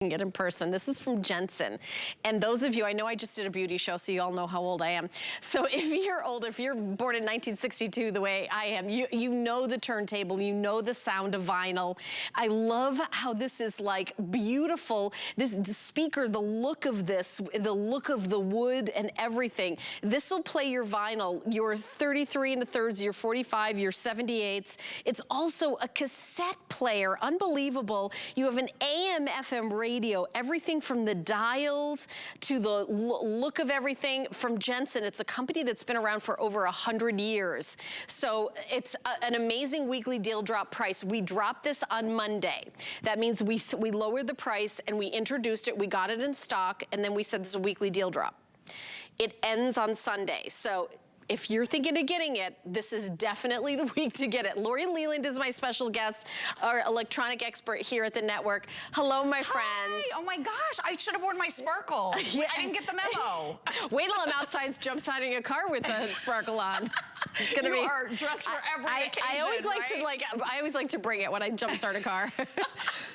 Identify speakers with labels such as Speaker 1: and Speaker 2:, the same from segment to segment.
Speaker 1: It in person. This is from Jensen. And those of you, I know I just did a beauty show, so you all know how old I am. So if you're old, if you're born in 1962 the way I am, you know the turntable, you know the sound of vinyl. I love how this is like beautiful. The speaker, the look of this, the look of the wood and everything. This will play your vinyl, your 33 1/3, your 45, your 78s. It's also a cassette player, unbelievable. You have an AM, FM radio, everything from the dials to the look of everything from Jensen. It's a company that's been around for over 100 years. So it's an amazing weekly deal drop price. We dropped this on Monday. That means we lowered the price and we introduced it. We got it in stock and then we said this is a weekly deal drop. It ends on Sunday. So if you're thinking of getting it, this is definitely the week to get it. Lori Leland is my special guest, our electronic expert here at the network. Hello, my friends.
Speaker 2: Hi. Oh my gosh, I should have worn my sparkle.
Speaker 1: Yeah.
Speaker 2: I didn't get the memo.
Speaker 1: Wait till I'm outside jump starting a car with the sparkle on. It's gonna
Speaker 2: you
Speaker 1: be.
Speaker 2: are dressed for every occasion,
Speaker 1: I always like
Speaker 2: right?
Speaker 1: I always like to bring it when I jump start a car.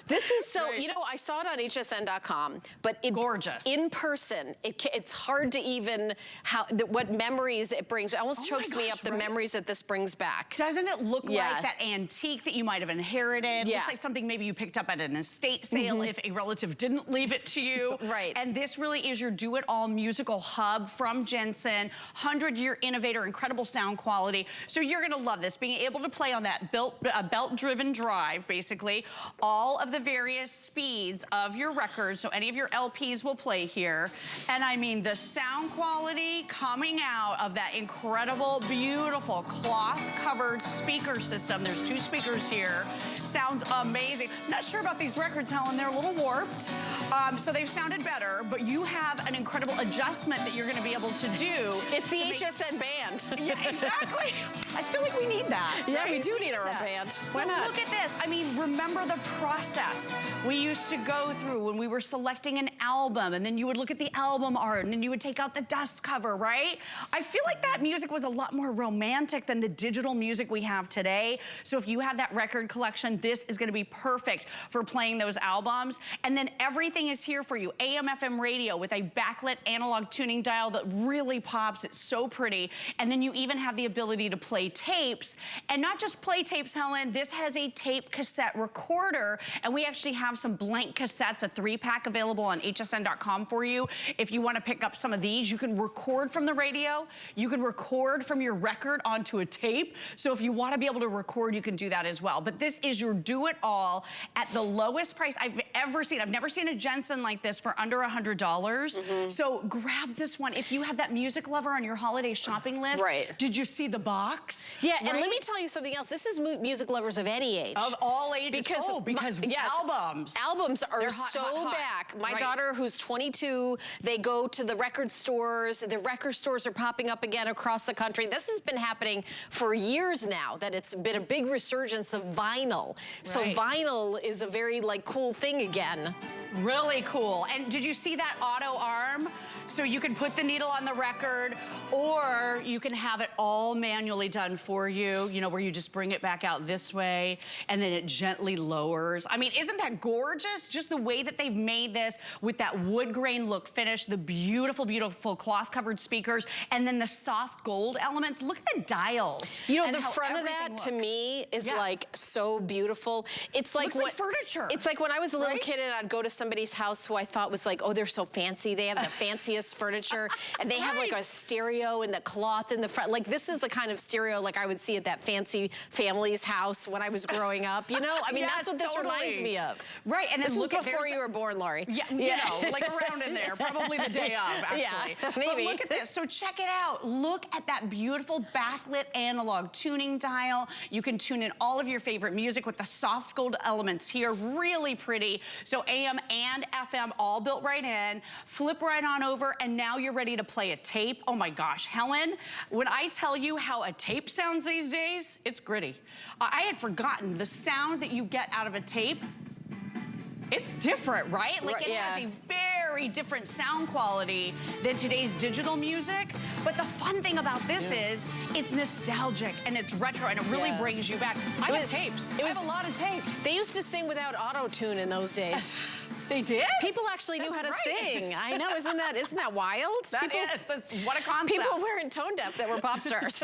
Speaker 1: This is so,
Speaker 2: right.
Speaker 1: You know, I saw it on hsn.com, but
Speaker 2: gorgeous.
Speaker 1: In person, it's hard to even what memories it brings. It almost chokes me up the memories that this brings back.
Speaker 2: Doesn't it look like that antique that you might have inherited?
Speaker 1: Yeah.
Speaker 2: Looks like something maybe you picked up at an estate sale if a relative didn't leave it to you.
Speaker 1: Right.
Speaker 2: And this really is your do-it-all musical hub from Jensen. 100-year innovator, incredible sound quality. So you're gonna love this, being able to play on that belt-driven drive, basically. All of the various speeds of your records, so any of your LPs will play here. And I mean, the sound quality coming out of that incredible, beautiful cloth-covered speaker system. There's 2 speakers here. Sounds amazing. Not sure about these records, Helen. They're a little warped, so they've sounded better, but you have an incredible adjustment that you're gonna be able to do.
Speaker 1: It's the HSN band.
Speaker 2: Yeah, exactly. I feel like we need that.
Speaker 1: Yeah,
Speaker 2: right?
Speaker 1: we do need our own band. Why not?
Speaker 2: Look at this. I mean, remember the process we used to go through when we were selecting an album, and then you would look at the album art, and then you would take out the dust cover, right? I feel like that music was a lot more romantic than the digital music we have today. So if you have that record collection, this is gonna be perfect for playing those albums. And then everything is here for you. AM, FM radio with a backlit analog tuning dial that really pops. It's so pretty. And then you even have the ability to play tapes. And not just play tapes, Helen, this has a tape cassette recorder. And we actually have some blank cassettes, a 3-pack available on hsn.com for you. If you wanna pick up some of these, you can record from the radio. You can record from your record onto a tape. So if you wanna be able to record, you can do that as well. But this is your do-it-all at the lowest price I've ever seen. I've never seen a Jensen like this for under $100. So grab this one. If you have that music lover on your holiday shopping list, did you see the box?
Speaker 1: Yeah, and let me tell you something else. This is music lovers of any age.
Speaker 2: Of all ages. Because albums.
Speaker 1: Albums are
Speaker 2: hot,
Speaker 1: so
Speaker 2: hot, hot.
Speaker 1: back. My daughter, who's 22, they go to the record stores. The record stores are popping up again across the country. This has been happening for years now, that it's been a big resurgence of vinyl. So vinyl is a very cool thing again.
Speaker 2: Really cool. And did you see that auto arm? So you can put the needle on the record, or you can have it all manually done for you, you know, where you just bring it back out this way, and then it gently lowers. I mean, isn't that gorgeous? Just the way that they've made this with that wood grain look finish, the beautiful, beautiful cloth-covered speakers, and then the soft gold elements. Look at the dials.
Speaker 1: You know, the front of that, to me, is so beautiful. It's like,
Speaker 2: looks like furniture.
Speaker 1: It's like when I was a little kid and I'd go to somebody's house who I thought was like, oh, they're so fancy. They have the fanciest furniture, and they have like a stereo and the cloth in the front. Like, this is the kind of stereo like I would see at that fancy family's house when I was growing up, you know? I mean, that's what this reminds me of.
Speaker 2: Right, and then
Speaker 1: this is before you were born, Lori.
Speaker 2: Yeah, you know, like around in there, probably the day of, actually.
Speaker 1: Yeah, maybe.
Speaker 2: But look at this, so check it out. Look at that beautiful backlit analog tuning dial. You can tune in all of your favorite music with the soft gold elements here, really pretty. So AM and FM all built right in. Flip right on over, and now you're ready to play a tape. Oh my gosh, Helen, when I tell you how a tape sounds these days, it's gritty. I had forgotten the sound that you get out of a tape. It's different, right? Like it has a very different sound quality than today's digital music. But the fun thing about this is it's nostalgic and it's retro and it really brings you back. I have tapes. I have a lot of tapes.
Speaker 1: They used to sing without auto-tune in those days.
Speaker 2: They did?
Speaker 1: People actually knew how to sing. I know, isn't that wild?
Speaker 2: That's what a concept.
Speaker 1: People weren't tone deaf that were pop stars.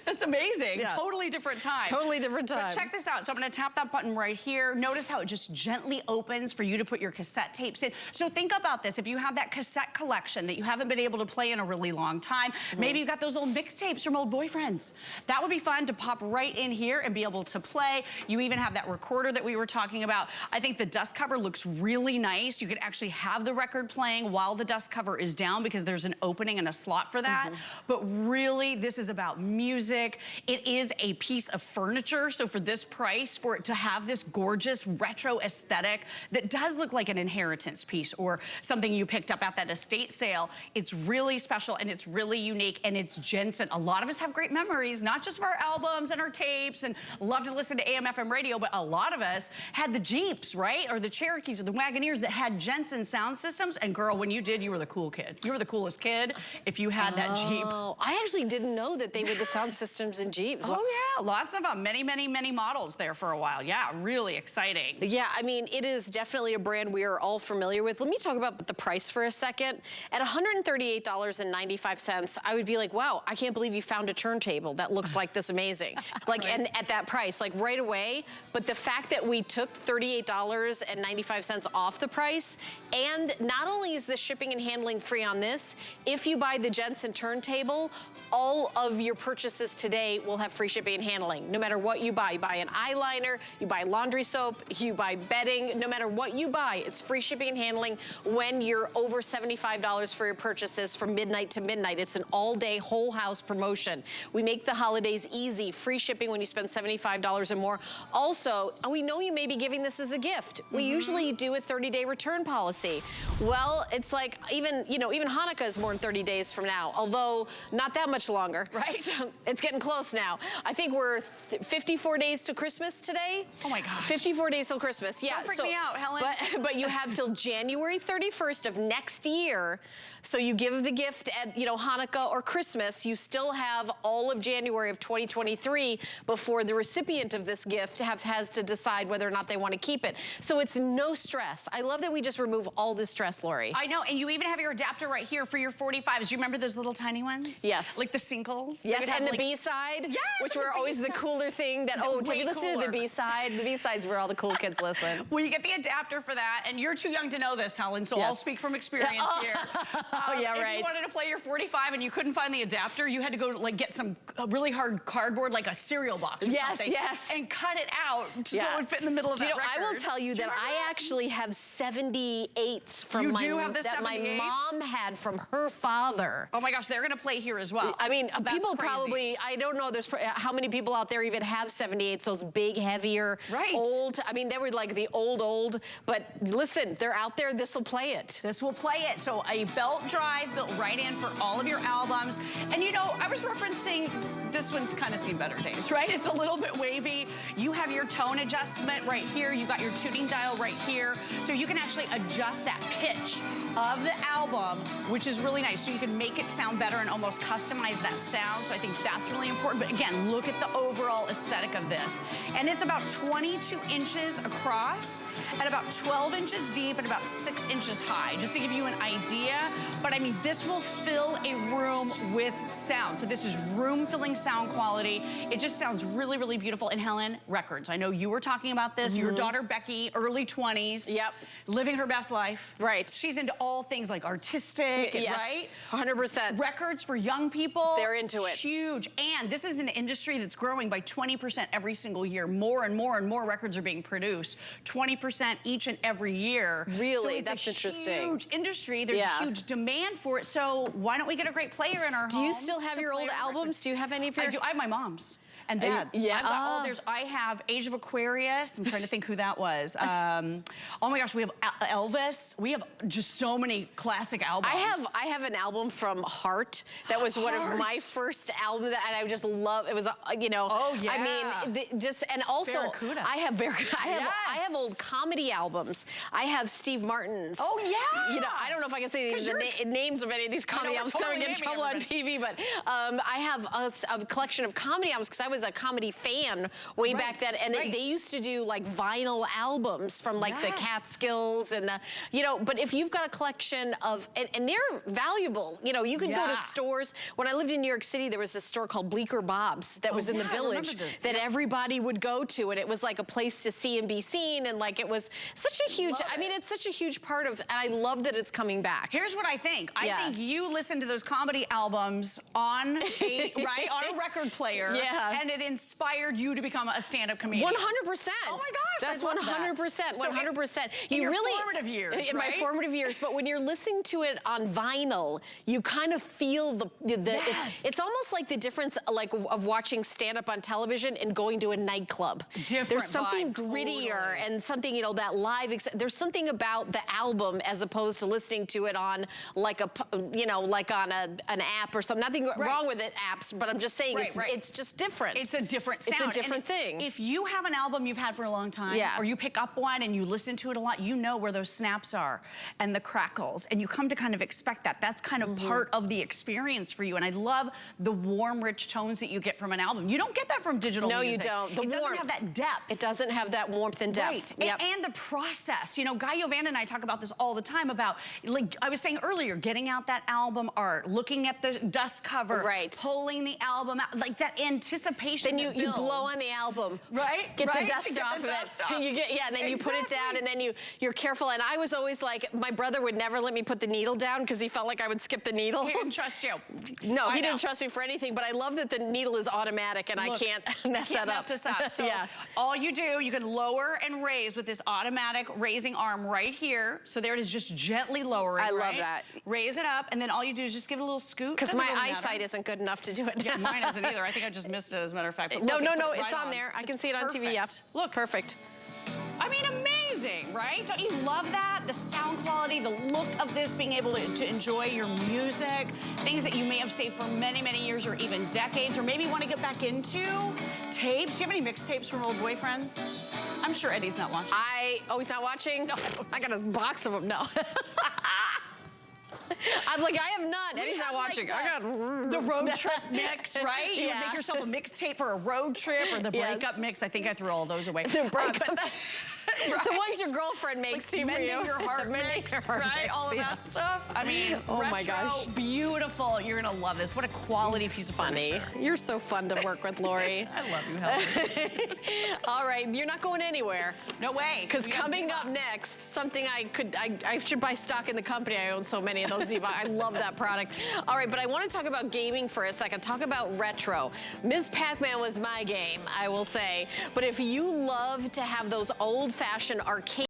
Speaker 2: That's amazing.
Speaker 1: Yeah.
Speaker 2: Totally different time.
Speaker 1: Totally different time.
Speaker 2: But check this out. So I'm gonna tap that button right here. Notice how it just gently opens for you to put your cassette tapes in. So think about this. If you have that cassette collection that you haven't been able to play in a really long time, maybe you got those old mixtapes from old boyfriends. That would be fun to pop right in here and be able to play. You even have that recorder that we were talking about. I think the dust cover looks really nice. You could actually have the record playing while the dust cover is down because there's an opening and a slot for that. But really, this is about music. It is a piece of furniture. So for this price, for it to have this gorgeous retro aesthetic that does look like an inheritance piece or something you picked up at that estate sale, it's really special and it's really unique and it's Jensen. A lot of us have great memories, not just of our albums and our tapes and love to listen to AM, FM radio, but a lot of us had the Jeeps, right? Or the Cherokees or the Wagoneers that had Jensen sound systems. And girl, when you did, you were the cool kid. You were the coolest kid if you had that Jeep.
Speaker 1: Oh, I actually didn't know that they were the sound systems in Jeep.
Speaker 2: Oh yeah, lots of them. Many, many, many models there for a while. Yeah, really exciting.
Speaker 1: Yeah, I mean, it is definitely a brand we are all familiar with. Let me talk about the price for a second. At $138.95, I would be like, wow, I can't believe you found a turntable that looks like this amazing. Like, right. And at that price, like right away. But the fact that we took $38.95 off the price, and not only is the shipping and handling free on this, if you buy the Jensen turntable, all of your purchases today will have free shipping and handling. No matter what you buy an eyeliner, you buy laundry soap, you buy bedding, no matter what you buy, it's free shipping and handling when you're over $75 for your purchases from midnight to midnight. It's an all-day whole house promotion. We make the holidays easy, free shipping when you spend $75 or more. Also, we know you may be giving this as a gift. We usually do a 30-day return policy. Well, it's like even Hanukkah is more than 30 days from now, although not that much longer.
Speaker 2: Right.
Speaker 1: So it's getting close now. I think we're 54 days to Christmas today.
Speaker 2: Oh my gosh.
Speaker 1: 54 days till Christmas. Yeah.
Speaker 2: Don't freak me out, Helen.
Speaker 1: But you have till January 31st of next year. So you give the gift at Hanukkah or Christmas. You still have all of January of 2023 before the recipient of this gift has to decide whether or not they want to keep it. So it's no stress. I love that we just remove all the stress, Lori.
Speaker 2: I know, and you even have your adapter right here for your 45s. You remember those little tiny ones?
Speaker 1: Yes.
Speaker 2: Like the singles?
Speaker 1: Yes, and the B-side,
Speaker 2: yes,
Speaker 1: which were always the cooler thing that, have you listened to the B-side? The B-side's where all the cool kids listen.
Speaker 2: Well, you get the adapter for that, and you're too young to know this, Helen, so I'll speak from experience here.
Speaker 1: Oh, yeah, right.
Speaker 2: If you wanted to play your 45 and you couldn't find the adapter, you had to go get some really hard cardboard, like a cereal box or something, and cut it out so it would fit in the middle of that record.
Speaker 1: I will tell you that I actually have 78s from that my mom had from her father.
Speaker 2: Oh my gosh, they're gonna play here as well.
Speaker 1: I mean, people probably, I don't know how many people out there even have 78s, those big, heavier, old. I mean, they were like the old, but listen, they're out there, this will play it.
Speaker 2: This will play it. So a belt drive built right in for all of your albums. And I was referencing, this one's kind of seen better days, right? It's a little bit wavy. You have your tone adjustment right here. You got your tuning dial right here. So you can actually adjust that pitch of the album, which is really nice. So you can make it sound better and almost customize that sound. So I think that's really important. But again, look at the overall aesthetic of this. And it's about 22 inches across and about 12 inches deep and about 6 inches high, just to give you an idea. But I mean, this will fill a room with sound. So this is room-filling sound quality. It just sounds really, really beautiful. And Helen, records. I know you were talking about this. Your daughter, Becky, early 20s.
Speaker 1: Yep.
Speaker 2: Living her best life.
Speaker 1: Right.
Speaker 2: She's into all things like artistic, right?
Speaker 1: 100%.
Speaker 2: Records for young people.
Speaker 1: They're into it.
Speaker 2: Huge. And this is an industry that's growing by 20% every single year. More and more and more records are being produced. 20% each and every year.
Speaker 1: Really?
Speaker 2: So it's
Speaker 1: That's
Speaker 2: a
Speaker 1: interesting.
Speaker 2: Huge industry. There's a huge demand for it. So why don't we get a great player in our homes?
Speaker 1: Do you still have your old albums? Do you have any of your?
Speaker 2: I do. I have my mom's. And Dad's.
Speaker 1: Yeah.
Speaker 2: I've got all theirs. I have Age of Aquarius. I'm trying to think who that was. Oh my gosh, we have Elvis. We have just so many classic albums.
Speaker 1: I have an album from Heart that was one of my first albums that I just love. It was Oh yeah. I mean, and also
Speaker 2: Barracuda.
Speaker 1: I have old comedy albums. I have Steve Martin's.
Speaker 2: Oh yeah.
Speaker 1: I don't know if I can say the names of any of these comedy albums because I would get in trouble on TV, but I have a collection of comedy albums because I was was a comedy fan way back then, and they used to do like vinyl albums from like the Catskills and the, you know, but if you've got a collection of, and they're valuable, you know, you can go to stores. When I lived in New York City, there was this store called Bleecker Bob's that was in the Village that everybody would go to, and it was like a place to see and be seen, and like it was such a huge, I mean, it's such a huge part of, and I love that it's coming back.
Speaker 2: Here's what I think. I think you listened to those comedy albums on a, on a record player, and it inspired you to become a stand-up comedian.
Speaker 1: 100%.
Speaker 2: Oh my gosh,
Speaker 1: that's 100%. 100%.
Speaker 2: In your formative years,
Speaker 1: in my formative years, but when you're listening to it on vinyl, you kind of feel the it's almost like the difference like of watching stand-up on television and going to a nightclub. There's something grittier and something, you know, that live, there's something about the album as opposed to listening to it on like a, you know, like on an app or something. Nothing wrong with it, apps, but I'm just saying it's just different.
Speaker 2: It's a different sound.
Speaker 1: It's a different thing.
Speaker 2: If you have an album you've had for a long time, or you pick up one and you listen to it a lot, you know where those snaps are and the crackles, and you come to kind of expect that. That's kind of part of the experience for you, and I love the warm, rich tones that you get from an album. You don't get that from digital music.
Speaker 1: No, you don't.
Speaker 2: It doesn't have that depth.
Speaker 1: It doesn't have that warmth and depth.
Speaker 2: And the process. You know, Guy Yovanna and I talk about this all the time about, like I was saying earlier, getting out that album art, looking at the dust cover, pulling the album out, like that anticipation.
Speaker 1: Then you blow on the album, get the dust off of it. And you get, and then you put it down, and then you're careful. And I was always like, my brother would never let me put the needle down because he felt like I would skip the needle.
Speaker 2: He didn't trust you.
Speaker 1: No, he didn't trust me for anything. But I love that the needle is automatic, and I can't mess that up.
Speaker 2: Mess this up. So all you do, you can lower and raise with this automatic raising arm right here. So there it is, just gently lowering.
Speaker 1: I love that.
Speaker 2: Raise it up, and then all you do is just give it a little scoot.
Speaker 1: Because my eyesight isn't good enough to do it.
Speaker 2: Yeah, mine isn't either. I think I just missed it, as a matter of fact.
Speaker 1: No, it's on there. I can see it on TV. Yeah.
Speaker 2: Look,
Speaker 1: perfect.
Speaker 2: I mean, amazing, right? Don't you love that? The sound quality, the look of this, being able to enjoy your music, things that you may have saved for many, many years or even decades, or maybe want to get back into tapes. Do you have any mixtapes from old boyfriends? I'm sure Eddie's not watching.
Speaker 1: Oh, he's not watching?
Speaker 2: No.
Speaker 1: I got a box of them. No. I was like, I have none. Eddie's not watching. I got
Speaker 2: the road trip mix, right? You would make yourself a mixtape for a road trip, or the breakup mix. I think I threw all those away.
Speaker 1: The breakup. The ones your girlfriend makes for you.
Speaker 2: Mending your heart mix, right? All of that stuff. I mean,
Speaker 1: oh my gosh.
Speaker 2: Beautiful. You're gonna love this. What a quality piece of furniture.
Speaker 1: You're so fun to work with, Lori.
Speaker 2: I love you, Helen.
Speaker 1: All right, you're not going anywhere.
Speaker 2: No way.
Speaker 1: Because coming up next, something I should buy stock in the company. I own so many of those. I love that product. All right, but I want to talk about gaming for a second. Talk about retro. Ms. Pac-Man was my game, I will say. But if you love to have those old-fashioned arcade